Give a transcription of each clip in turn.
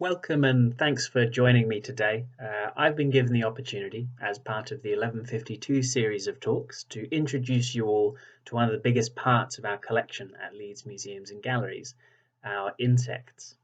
Welcome and thanks for joining me today. I've been given the opportunity, as part of the 1152 series of talks, to introduce you all to one of the biggest parts of our collection at Leeds Museums and Galleries, our insects.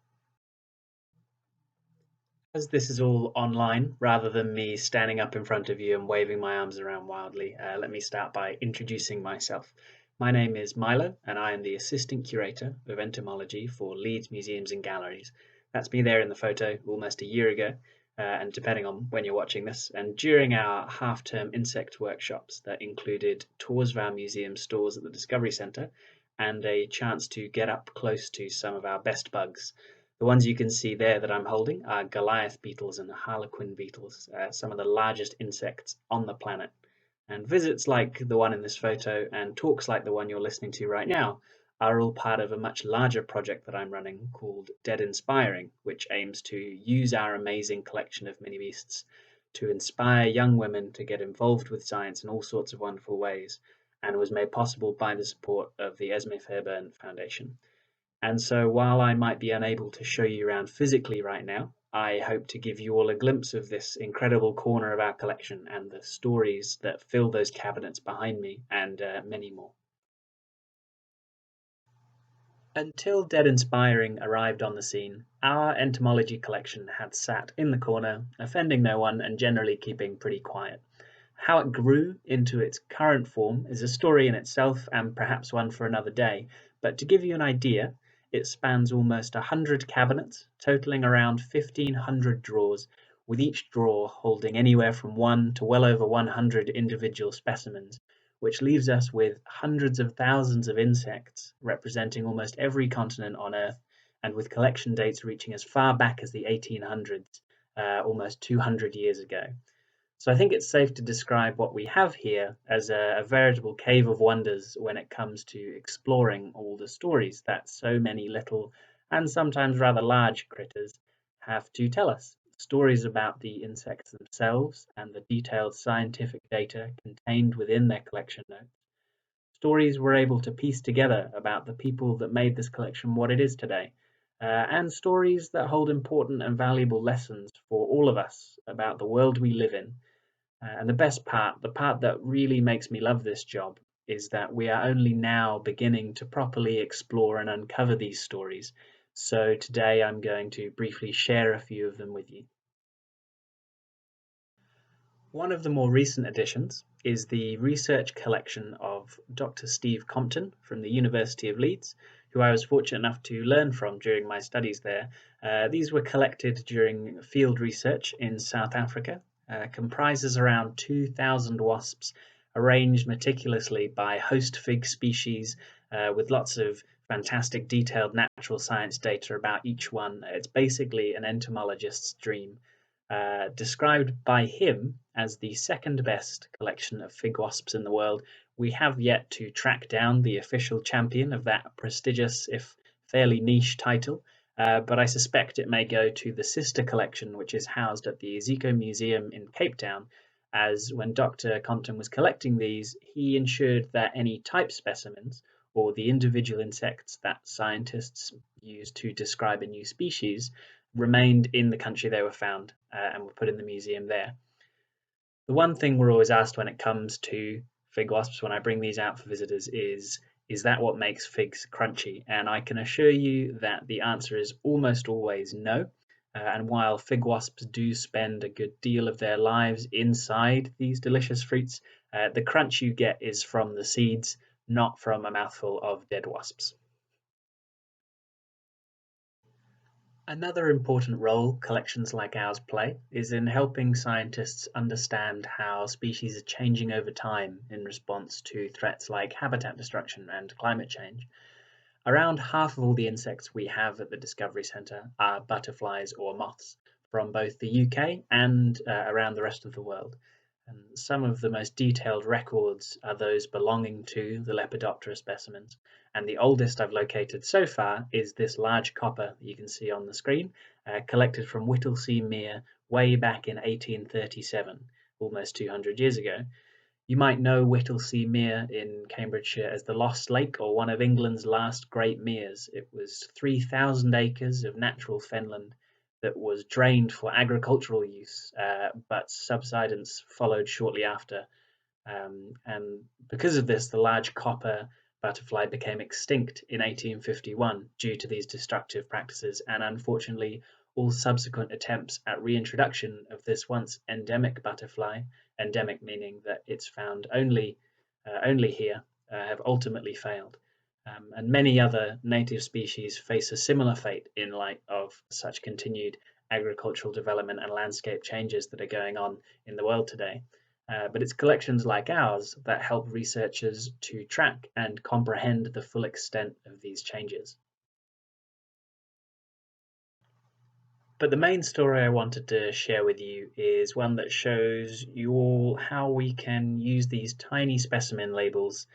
As this is all online, rather than me standing up in front of you and waving my arms around wildly, let me start by introducing myself. My name is Milo, and I am the Assistant Curator of Entomology for Leeds Museums and Galleries. That's me there in the photo almost a year ago, and depending on when you're watching this, and during our half-term insect workshops that included tours of our museum stores at the Discovery Centre and a chance to get up close to some of our best bugs. The ones you can see there that I'm holding are Goliath beetles and Harlequin beetles, some of the largest insects on the planet. And visits like the one in this photo and talks like the one you're listening to right now are all part of a much larger project that I'm running called Dead Inspiring, which aims to use our amazing collection of mini beasts to inspire young women to get involved with science in all sorts of wonderful ways, and was made possible by the support of the Esme Fairbairn Foundation. And so while I might be unable to show you around physically right now, I hope to give you all a glimpse of this incredible corner of our collection and the stories that fill those cabinets behind me and many more. Until Dead Inspiring arrived on the scene, our entomology collection had sat in the corner, offending no one and generally keeping pretty quiet. How it grew into its current form is a story in itself and perhaps one for another day, but to give you an idea, it spans almost 100 cabinets, totaling around 1,500 drawers, with each drawer holding anywhere from 1 to well over 100 individual specimens, which leaves us with hundreds of thousands of insects representing almost every continent on Earth, and with collection dates reaching as far back as the 1800s, almost 200 years ago. So I think it's safe to describe what we have here as a veritable cave of wonders when it comes to exploring all the stories that so many little and sometimes rather large critters have to tell us. Stories about the insects themselves and the detailed scientific data contained within their collection notes. Stories we're able to piece together about the people that made this collection what it is today, and stories that hold important and valuable lessons for all of us about the world we live in. And the best part, the part that really makes me love this job, is that we are only now beginning to properly explore and uncover these stories. So today I'm going to briefly share a few of them with you. One of the more recent additions is the research collection of Dr. Steve Compton from the University of Leeds, who I was fortunate enough to learn from during my studies there. These were collected during field research in South Africa, comprises around 2,000 wasps arranged meticulously by host fig species, with lots of fantastic detailed natural science data about each one. It's basically an entomologist's dream. Described by him as the second best collection of fig wasps in the world. We have yet to track down the official champion of that prestigious, if fairly niche title, but I suspect it may go to the sister collection, which is housed at the Zico Museum in Cape Town, as when Dr. Compton was collecting these, he ensured that any type specimens, or the individual insects that scientists use to describe a new species, remained in the country they were found, and were put in the museum there. The one thing we're always asked when it comes to fig wasps when I bring these out for visitors is that what makes figs crunchy? And I can assure you that the answer is almost always no. And while fig wasps do spend a good deal of their lives inside these delicious fruits, the crunch you get is from the seeds, not from a mouthful of dead wasps. Another important role collections like ours play is in helping scientists understand how species are changing over time in response to threats like habitat destruction and climate change. Around half of all the insects we have at the Discovery Centre are butterflies or moths from both the UK and around the rest of the world. And some of the most detailed records are those belonging to the Lepidoptera specimens. And the oldest I've located so far is this large copper that you can see on the screen, collected from Whittlesea Mere way back in 1837, almost 200 years ago. You might know Whittlesea Mere in Cambridgeshire as the Lost Lake, or one of England's last great meres. It was 3,000 acres of natural fenland that was drained for agricultural use, but subsidence followed shortly after. And because of this, the large copper butterfly became extinct in 1851 due to these destructive practices, and unfortunately, all subsequent attempts at reintroduction of this once endemic butterfly, endemic meaning that it's found only here, have ultimately failed. And many other native species face a similar fate in light of such continued agricultural development and landscape changes that are going on in the world today. But it's collections like ours that help researchers to track and comprehend the full extent of these changes. But the main story I wanted to share with you is one that shows you all how we can use these tiny specimen labels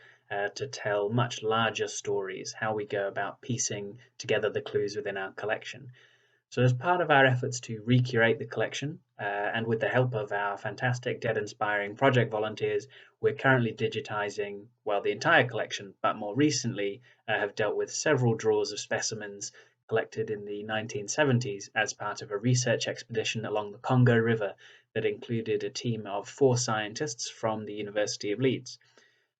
to tell much larger stories, how we go about piecing together the clues within our collection. So, as part of our efforts to recurate the collection, and with the help of our fantastic Dead Inspiring project volunteers, we're currently digitizing, well, the entire collection, but more recently have dealt with several draws of specimens collected in the 1970s as part of a research expedition along the Congo River that included a team of 4 scientists from the University of Leeds.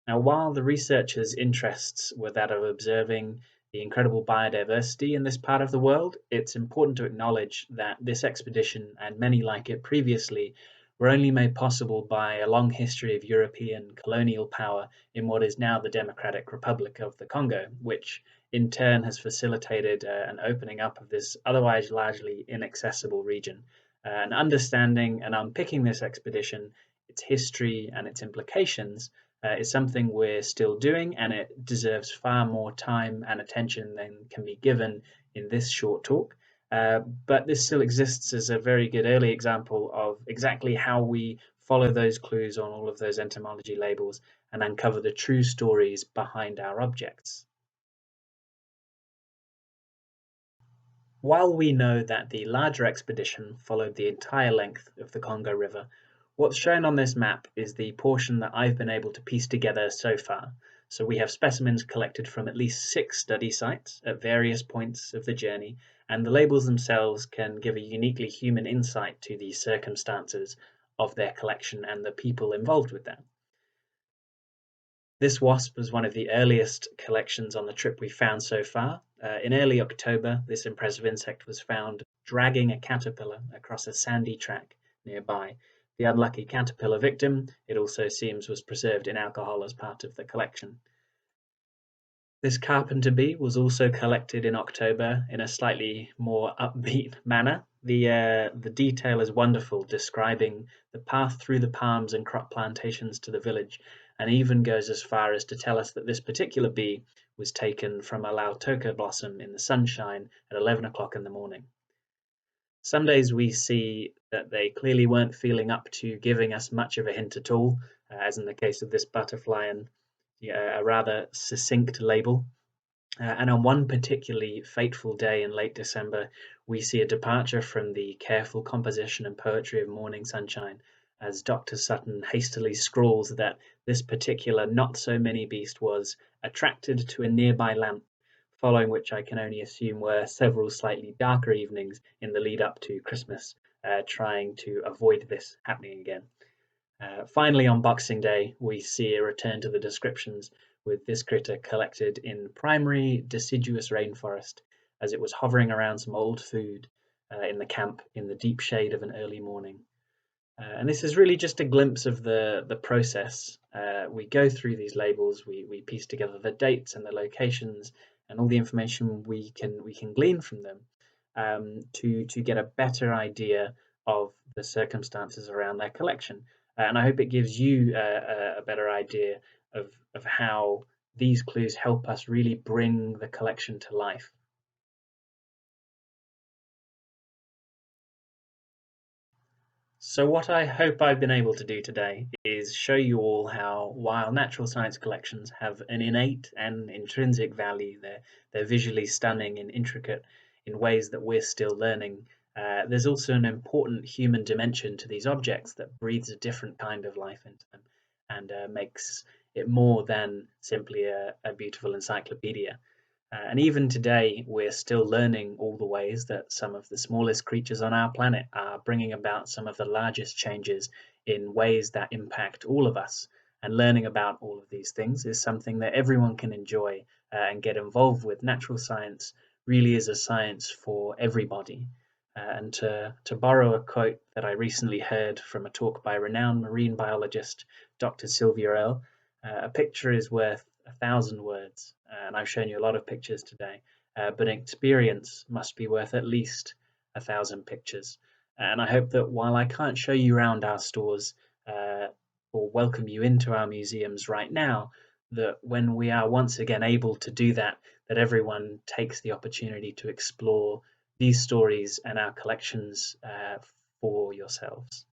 Now, while the researchers' interests were that of observing the incredible biodiversity in this part of the world, it's important to acknowledge that this expedition and many like it previously were only made possible by a long history of European colonial power in what is now the Democratic Republic of the Congo, which in turn has facilitated an opening up of this otherwise largely inaccessible region. And understanding and unpicking this expedition, its history, and its implications is something we're still doing, and it deserves far more time and attention than can be given in this short talk. But this still exists as a very good early example of exactly how we follow those clues on all of those entomology labels and uncover the true stories behind our objects. While we know that the larger expedition followed the entire length of the Congo River, what's shown on this map is the portion that I've been able to piece together so far. So we have specimens collected from at least 6 study sites at various points of the journey, and the labels themselves can give a uniquely human insight to the circumstances of their collection and the people involved with them. This wasp was one of the earliest collections on the trip we found so far. In early October, this impressive insect was found dragging a caterpillar across a sandy track nearby. The unlucky caterpillar victim, it also seems, was preserved in alcohol as part of the collection. This carpenter bee was also collected in October in a slightly more upbeat manner. The detail is wonderful, describing the path through the palms and crop plantations to the village, and even goes as far as to tell us that this particular bee was taken from a lautoka blossom in the sunshine at 11 o'clock in the morning. Some days we see that they clearly weren't feeling up to giving us much of a hint at all, as in the case of this butterfly and a rather succinct label. And on one particularly fateful day in late December, we see a departure from the careful composition and poetry of Morning Sunshine, as Dr. Sutton hastily scrawls that this particular not so many beast was attracted to a nearby lamp, following which I can only assume were several slightly darker evenings in the lead up to Christmas, trying to avoid this happening again. Finally, on Boxing Day, we see a return to the descriptions with this critter collected in primary deciduous rainforest as it was hovering around some old food in the camp in the deep shade of an early morning. And this is really just a glimpse of the process. We go through these labels, we piece together the dates and the locations and all the information we can glean from them to get a better idea of the circumstances around their collection. And I hope it gives you a better idea of how these clues help us really bring the collection to life. So, what I hope I've been able to do today is show you all how, while natural science collections have an innate and intrinsic value, they're visually stunning and intricate in ways that we're still learning. There's also an important human dimension to these objects that breathes a different kind of life into them and makes it more than simply a beautiful encyclopedia. And even today, we're still learning all the ways that some of the smallest creatures on our planet are bringing about some of the largest changes in ways that impact all of us. And learning about all of these things is something that everyone can enjoy and get involved with. Natural science really is a science for everybody. And to borrow a quote that I recently heard from a talk by renowned marine biologist Dr. Sylvia Earle, a picture is worth 1,000 words. And I've shown you a lot of pictures today, but an experience must be worth at least 1,000 pictures. And I hope that while I can't show you around our stores or welcome you into our museums right now, that when we are once again able to do that, that everyone takes the opportunity to explore these stories and our collections for yourselves.